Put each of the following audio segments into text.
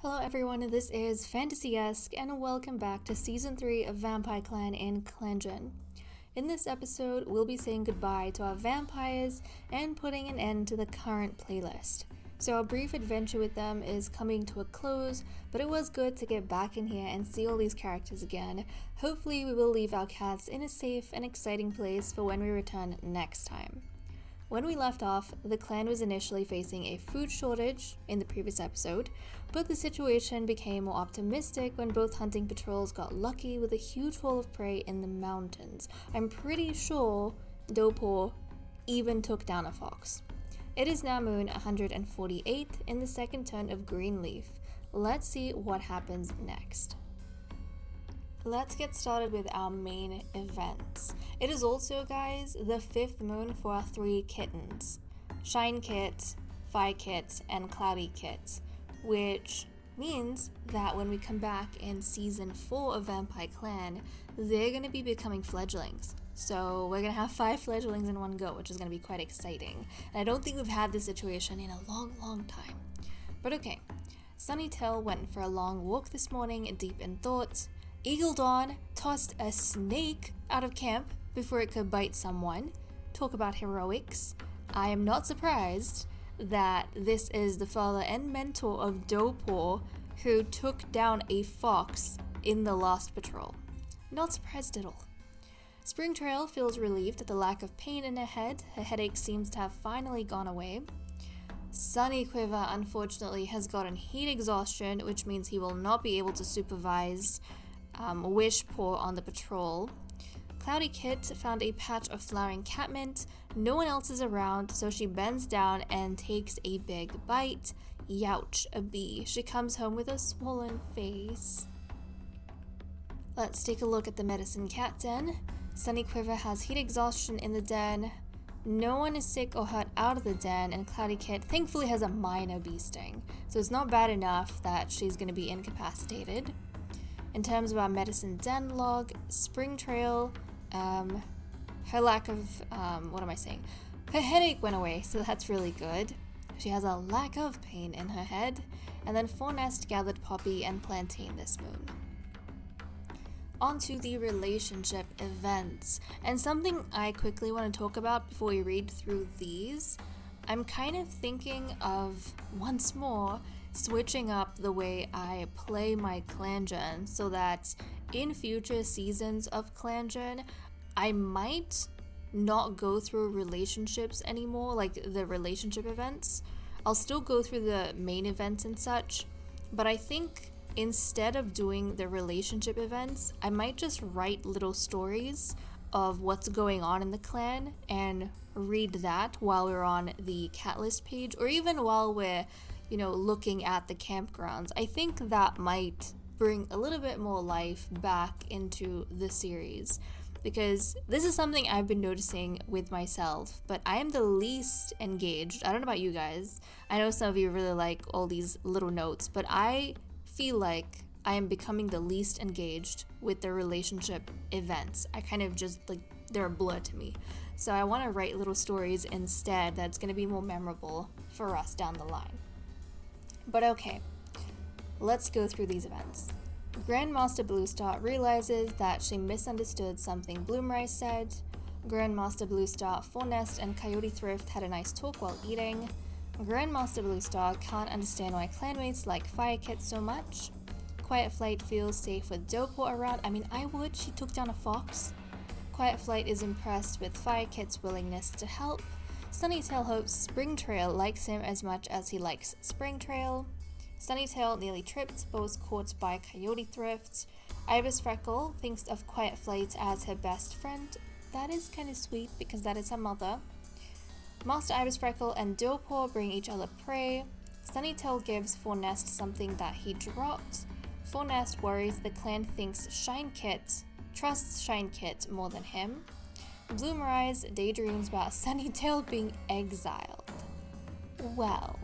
Hello everyone, this is Fantasy-esque and welcome back to Season 3 of Vampyre Clan in ClanGen. In this episode, we'll be saying goodbye to our vampires and putting an end to the current playlist. So our brief adventure with them is coming to a close, but it was good to get back in here and see all these characters again. Hopefully we will leave our cats in a safe and exciting place for when we return next time. When we left off, the clan was initially facing a food shortage in the previous episode, but the situation became more optimistic when both hunting patrols got lucky with a huge haul of prey in the mountains. I'm pretty sure Dopo even took down a fox. It is now moon 148 in the second turn of Greenleaf. Let's see what happens next. Let's get started with our main events. It is also, guys, the 5th moon for our 3 kittens. Shine Kit, Fire Kit, and Cloudy Kit, which means that when we come back in Season 4 of Vampyre Clan, they're going to be becoming fledglings. So we're going to have 5 fledglings in one go, which is going to be quite exciting. And I don't think we've had this situation in a long time. But okay, Sunnytail went for a long walk this morning, deep in thought. Eagle Dawn tossed a snake out of camp before it could bite someone. Talk about heroics. I am not surprised that this is the father and mentor of Dopo, who took down a fox in the last patrol. Not surprised at all. Springtrail feels relieved at the lack of pain in her head. Her headache seems to have finally gone away. Sunnyquiver, unfortunately, has gotten heat exhaustion, which means he will not be able to supervise Wishpaw on the patrol. Cloudy Kit found a patch of flowering catmint. No one else is around, so she bends down and takes a big bite. Youch, a bee. She comes home with a swollen face. Let's take a look at the medicine cat den. Sunnyquiver has heat exhaustion in the den. No one is sick or hurt out of the den, and Cloudy Kit thankfully has a minor bee sting, so it's not bad enough that she's going to be incapacitated. In terms of our medicine den log, Springtrail, her lack of, her headache went away, so that's really good. She has a lack of pain in her head, and then Fornest gathered poppy and plantain this moon. On to the relationship events, and something I quickly want to talk about before we read through these. I'm kind of thinking of, once more, switching up the way I play my ClanGen so that in future seasons of ClanGen, I might not go through relationships anymore, like the relationship events. I'll still go through the main events and such, but I think instead of doing the relationship events, I might just write little stories of what's going on in the clan and read that while we're on the cat list page, or even while we're looking at the campgrounds. I think that might bring a little bit more life back into the series, because this is something I've been noticing with myself, but I am the least engaged. I don't know about you guys. I know some of you really like all these little notes, but I feel like I am becoming the least engaged with the relationship events. I kind of just, they're a blur to me. So I want to write little stories instead that's going to be more memorable for us down the line. But okay, let's go through these events. Grandmaster Bluestar realizes that she misunderstood something Bloomrise said. Grandmaster Bluestar, Fornest, and Coyote Thrift had a nice talk while eating. Grandmaster Bluestar can't understand why clanmates like Fire Kit so much. Quiet Flight feels safe with Dopo around. I mean, I would. She took down a fox. Quiet Flight is impressed with Fire Kit's willingness to help. Sunnytail hopes Springtrail likes him as much as he likes Springtrail. Sunnytail nearly tripped, but was caught by Coyote Thrift. Ibis Freckle thinks of Quiet Flight as her best friend. That is kind of sweet because that is her mother. Master Ibis Freckle and Dopo bring each other prey. Sunnytail gives Fornest something that he dropped. Fornest worries the clan thinks trusts Shine Kit more than him. Bloomrise daydreams about Sunnytail being exiled. Well,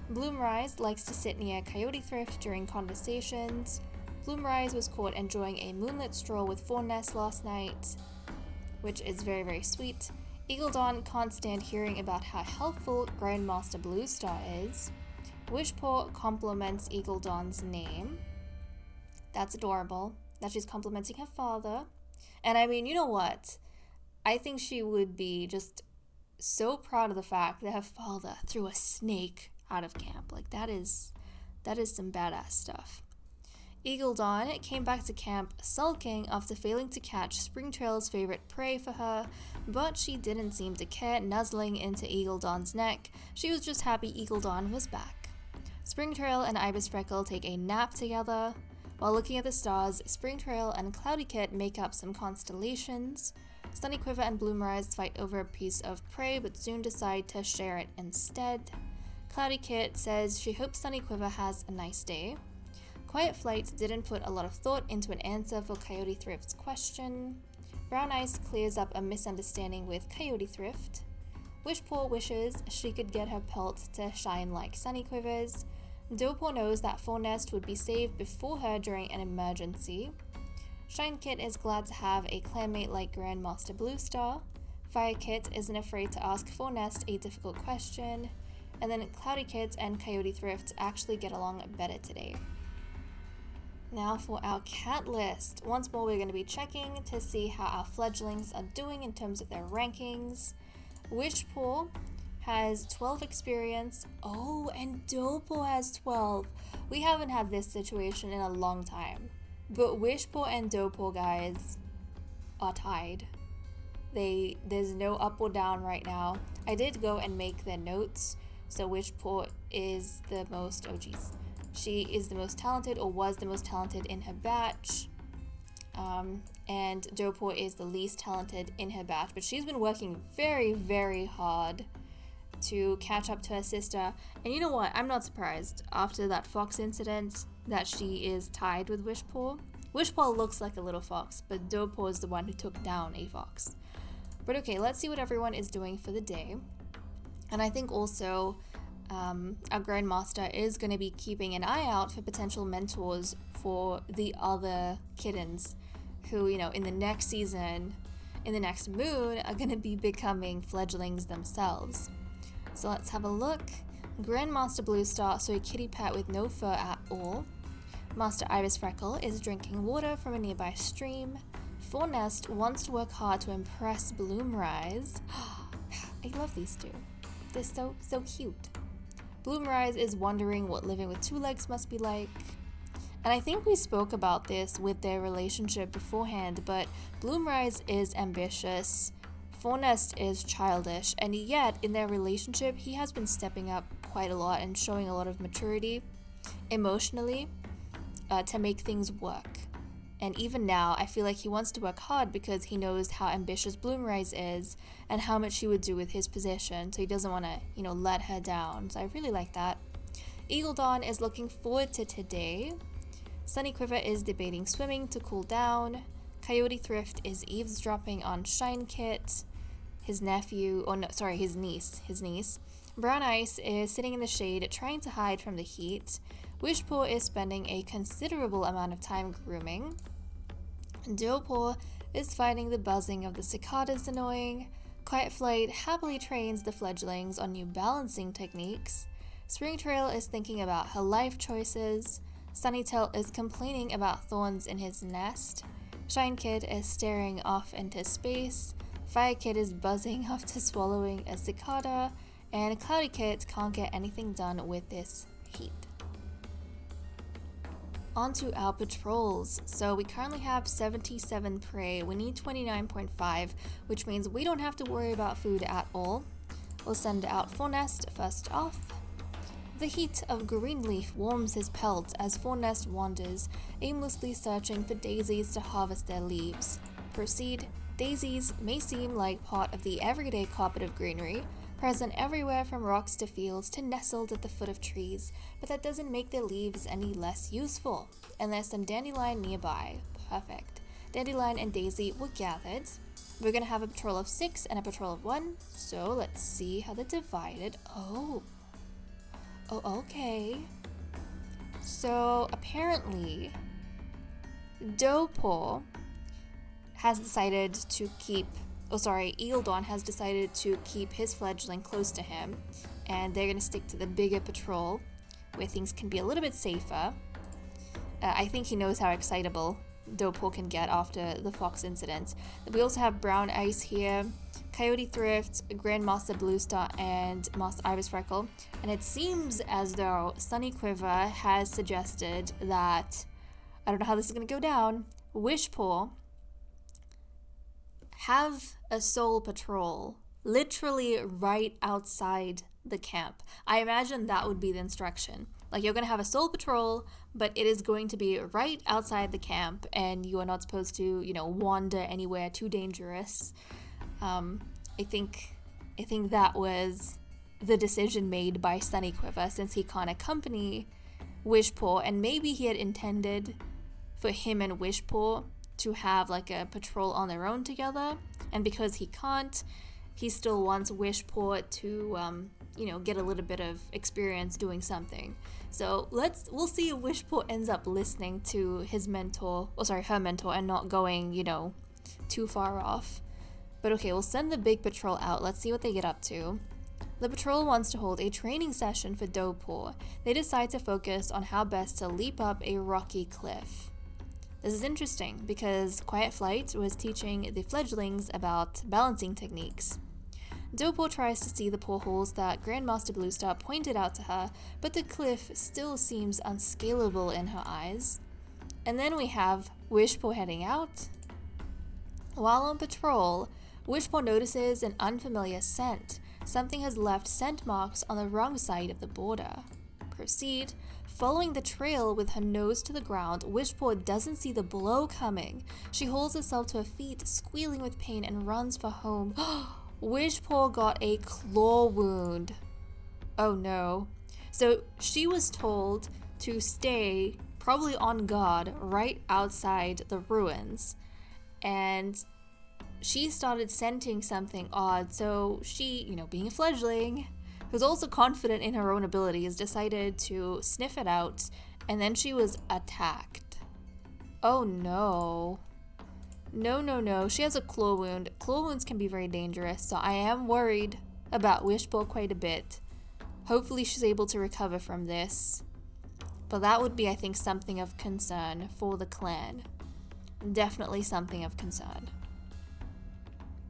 Bloomrise likes to sit near Coyote Thrift during conversations. Bloomrise was caught enjoying a moonlit stroll with Fornest last night, which is very, very sweet. Eagle Dawn can't stand hearing about how helpful Grandmaster Bluestar is. Wishpaw compliments Eagle Dawn's name. That's adorable, that she's complimenting her father. And I mean, you know what? I think she would be just so proud of the fact that her father threw a snake out of camp. Like, that is some badass stuff. Eagle Dawn came back to camp sulking after failing to catch Springtrail's favorite prey for her, but she didn't seem to care, nuzzling into Eagle Dawn's neck. She was just happy Eagle Dawn was back. Springtrail and Ibis Freckle take a nap together. While looking at the stars, Springtrail and Cloudy Kit make up some constellations. Sunnyquiver and Bloomrise fight over a piece of prey but soon decide to share it instead. Cloudy Kit says she hopes Sunnyquiver has a nice day. Quiet Flight didn't put a lot of thought into an answer for Coyote Thrift's question. Brown Ice clears up a misunderstanding with Coyote Thrift. Wishpaw wishes she could get her pelt to shine like Sunnyquiver's. Doughpaw knows that Fornest would be saved before her during an emergency. Shine Kit is glad to have a clanmate like Grandmaster Bluestar. Fire Kit isn't afraid to ask Fornest a difficult question. And then Cloudy Kit and Coyote Thrift actually get along better today. Now for our cat list. Once more, we're going to be checking to see how our fledglings are doing in terms of their rankings. Wishpaw has 12 experience. Oh, and Doughpaw has 12. We haven't had this situation in a long time. But Wishpaw and Doughpaw, guys, are tied. There's no up or down right now. I did go and make their notes. So Wishpaw is the most, she is the most talented, or was the most talented in her batch. And Doughpaw is the least talented in her batch. But she's been working very, very hard to catch up to her sister. And you know what? I'm not surprised after that fox incident that she is tied with Wishpaw. Wishpaw looks like a little fox, but Doughpaw is the one who took down a fox. But okay, let's see what everyone is doing for the day. And I think also our Grandmaster is going to be keeping an eye out for potential mentors for the other kittens who, you know, in the next season, in the next moon, are going to be becoming fledglings themselves. So let's have a look. Grandmaster Bluestar saw a kitty pet with no fur at all. Master Ibis Freckle is drinking water from a nearby stream. Fornest wants to work hard to impress Bloomrise. I love these two. They're so cute. Bloomrise is wondering what living with two legs must be like. And I think we spoke about this with their relationship beforehand, but Bloomrise is ambitious. Fornest is childish, and yet in their relationship, he has been stepping up quite a lot and showing a lot of maturity emotionally to make things work. And even now, I feel like he wants to work hard because he knows how ambitious Bloomrise is and how much she would do with his position, so he doesn't want to, let her down. So I really like that. Eagle Dawn is looking forward to today. Sunnyquiver is debating swimming to cool down. Coyote Thrift is eavesdropping on Shine Kit, his niece. Brown Ice is sitting in the shade trying to hide from the heat. Wishpaw is spending a considerable amount of time grooming. Doughpaw is finding the buzzing of the cicadas annoying. Quiet Flight happily trains the fledglings on new balancing techniques. Springtrail is thinking about her life choices. Sunnytail is complaining about thorns in his nest. Shine Kid is staring off into space. Fire Kid is buzzing after swallowing a cicada. And Cloudy Kid can't get anything done with this heat. Onto our patrols. So we currently have 77 prey. We need 29.5, which means we don't have to worry about food at all. We'll send out Fornest first off. The heat of Greenleaf warms his pelt as Fornest wanders, aimlessly searching for daisies to harvest their leaves. Proceed. Daisies may seem like part of the everyday carpet of greenery, present everywhere from rocks to fields to nestled at the foot of trees, but that doesn't make their leaves any less useful. And there's some dandelion nearby. Perfect. Dandelion and Daisy were gathered. We're gonna have a patrol of 6 and a patrol of 1, so let's see how they're divided. Oh, okay. So apparently, Doughpaw has decided to keep Eagle Dawn has decided to keep his fledgling close to him, and they're going to stick to the bigger patrol. where things can be a little bit safer. I think he knows how excitable Dopo can get after the Fox incident. We also have Brown Ice here, Coyote Thrift, Grandmaster Bluestar, and Master Ibis Freckle. And it seems as though Sunny Quiver has suggested that, I don't know how this is going to go down, Wishpaw have a soul patrol literally right outside the camp. I imagine that would be the instruction. Like, you're going to have a soul patrol, but it is going to be right outside the camp, and you are not supposed to, wander anywhere too dangerous. I think that was the decision made by Sunny Quiver, since he can't accompany Wishpaw, and maybe he had intended for him and Wishpaw to have like a patrol on their own together, and because he can't, he still wants Wishpaw to get a little bit of experience doing something. So we'll see if Wishpaw ends up listening to her mentor, and not going, too far off. But okay, we'll send the big patrol out. Let's see what they get up to. The patrol wants to hold a training session for Dopo. They decide to focus on how best to leap up a rocky cliff. This is interesting because Quiet Flight was teaching the Fledgelings about balancing techniques. Dopo tries to see the portholes that Grandmaster Bluestar pointed out to her, but the cliff still seems unscalable in her eyes. And then we have Wishpaw heading out. While on patrol, Wishpaw notices an unfamiliar scent. Something has left scent marks on the wrong side of the border. Proceed. Following the trail with her nose to the ground, Wishpaw doesn't see the blow coming. She holds herself to her feet, squealing with pain, and runs for home. Wishpaw got a claw wound. Oh no. So she was told to stay probably on guard right outside the ruins. And she started scenting something odd. So she, being a fledgling, who's also confident in her own abilities, decided to sniff it out. And then she was attacked. Oh no. No. She has a claw wound. Claw wounds can be very dangerous, so I am worried about Wishpaw quite a bit. Hopefully she's able to recover from this. But that would be, I think, something of concern for the clan. Definitely something of concern.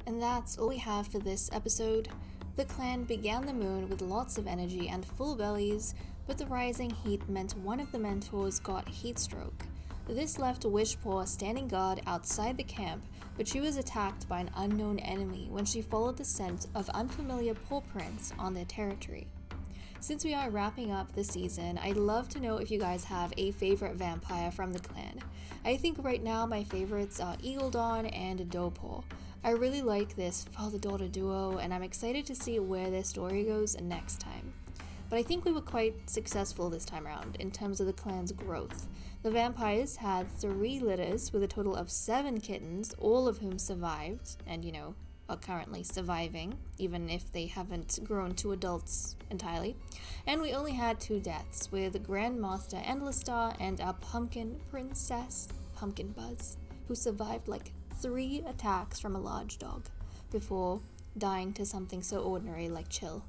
And that's all we have for this episode. The clan began the moon with lots of energy and full bellies, but the rising heat meant one of the mentors got heat stroke. This left Wishpaw standing guard outside the camp, but she was attacked by an unknown enemy when she followed the scent of unfamiliar paw prints on their territory. Since we are wrapping up the season, I'd love to know if you guys have a favorite vampire from the clan. I think right now my favorites are Eagle Dawn and Dopo. I really like this father-daughter duo, and I'm excited to see where their story goes next time. But I think we were quite successful this time around in terms of the clan's growth. The vampires had 3 litters with a total of 7 kittens, all of whom survived, and are currently surviving, even if they haven't grown to adults entirely. And we only had 2 deaths, with Grandmaster Endlesstar and our pumpkin princess, Pumpkin Buzz, who survived like 3 attacks from a large dog before dying to something so ordinary like Chill.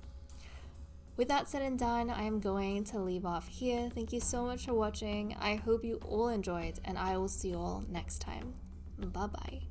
With that said and done, I am going to leave off here. Thank you so much for watching. I hope you all enjoyed, and I will see you all next time. Bye-bye.